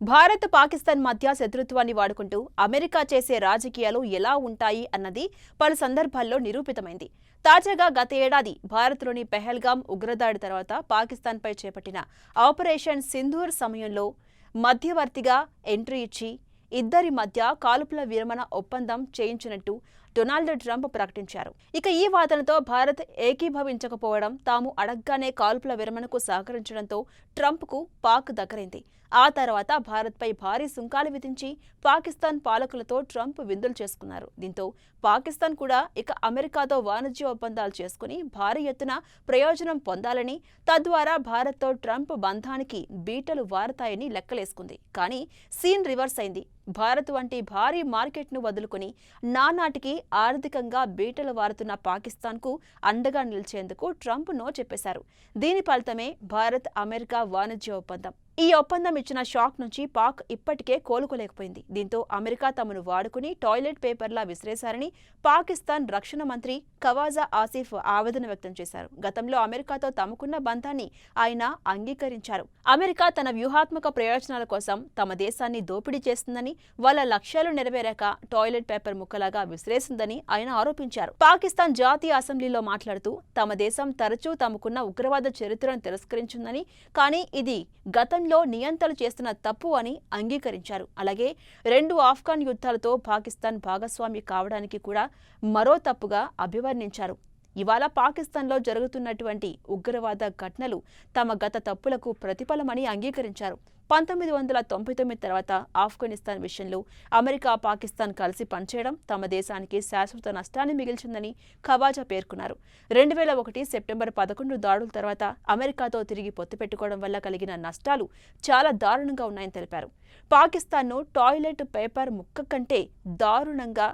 భారత్ పాకిస్తాన్ మధ్య శత్రుత్వాన్ని వాడుకుంటూ అమెరికా చేసే రాజకీయాలు ఎలా ఉంటాయి అన్నది పలు సందర్భాల్లో నిరూపితమైంది. తాజాగా గత ఏడాది భారత్లోని పెహల్గాం ఉగ్రదాడి తర్వాత పాకిస్తాన్పై చేపట్టిన ఆపరేషన్ సింధూర్ సమయంలో మధ్యవర్తిగా ఎంట్రీ ఇచ్చి ఇద్దరి మధ్య కాల్పుల విరమణ ఒప్పందం చేయించినట్టు డొనాల్డ్ ట్రంప్ ప్రకటించారు. ఇక ఈ వాదనతో భారత్ ఏకీభవించకపోవడం, తాము అడగ్గానే కాల్పుల విరమణకు సహకరించడంతో ట్రంప్కు పాక్ దగ్గరైంది. ఆ తర్వాత భారత్పై భారీ సుంకాలు విధించి పాకిస్తాన్ పాలకులతో ట్రంప్ విందులు చేసుకున్నారు. దీంతో పాకిస్తాన్ కూడా ఇక అమెరికాతో వాణిజ్య ఒప్పందాలు చేసుకుని భారీ ఎత్తున ప్రయోజనం పొందాలని, తద్వారా భారత్తో ట్రంప్ బంధానికి బీటలు వారతాయని లెక్కలేసుకుంది. కానీ సీన్ రివర్స్ అయింది. భారత్ వంటి భారీ మార్కెట్ను వదులుకుని నానాటికి ఆర్థికంగా బీటలు వారుతున్న పాకిస్తాన్కు అండగా నిలిచేందుకు ట్రంప్ నో చెప్పేశారు. దీని ఫలితమే భారత్ అమెరికా వాణిజ్య ఒప్పందం. ఈ ఒప్పందం ఇచ్చిన షాక్ నుంచి పాక్ ఇప్పటికే కోలుకోలేకపోయింది. దీంతో అమెరికా తమను వాడుకుని టాయిలెట్ పేపర్లా విసిరేశారని పాకిస్తాన్ రక్షణ మంత్రి ఖవాజా ఆసిఫ్ ఆవేదన వ్యక్తం చేశారు. గతంలో అమెరికాతో తమకున్న బంధాన్ని ఆయన అంగీకరించారు. అమెరికా తన వ్యూహాత్మక ప్రయోజనాల కోసం తమ దేశాన్ని దోపిడీ చేస్తుందని, వాళ్ళ లక్ష్యాలు నెరవేరాక టాయిలెట్ పేపర్ ముక్కలాగా విసిరేసిందని ఆయన ఆరోపించారు. పాకిస్తాన్ జాతీయ అసెంబ్లీలో మాట్లాడుతూ తమ దేశం తరచూ తమకున్న ఉగ్రవాద చరిత్రను తిరస్కరించిందని, కానీ ఇది గతంలో నియంతలు చేస్తున్న తప్పు అని అంగీకరించారు. అలాగే 2 ఆఫ్ఘన్ యుద్ధాలతో పాకిస్తాన్ భాగస్వామి కావడానికి కూడా మరో తప్పుగా అభివర్ణించారు. ఇవాళ పాకిస్తాన్లో జరుగుతున్నటువంటి ఉగ్రవాద ఘటనలు తమ గత తప్పులకు ప్రతిఫలమని అంగీకరించారు. 1999 తర్వాత ఆఫ్ఘనిస్తాన్ విషయంలో అమెరికా, పాకిస్తాన్ కలిసి పనిచేయడం తమ దేశానికి శాశ్వత నష్టాన్ని మిగిల్చిందని ఖవాజా పేర్కొన్నారు. 2001 సెప్టెంబర్ 11 దాడుల తర్వాత అమెరికాతో తిరిగి పొత్తు పెట్టుకోవడం వల్ల కలిగిన నష్టాలు చాలా దారుణంగా ఉన్నాయని తెలిపారు. పాకిస్తాన్ను టాయిలెట్ పేపర్ ముక్క కంటే దారుణంగా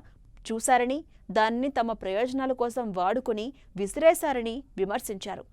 చూశారని, దానిని తమ ప్రయోజనాల కోసం వాడుకుని విసిరేశారని విమర్శించారు.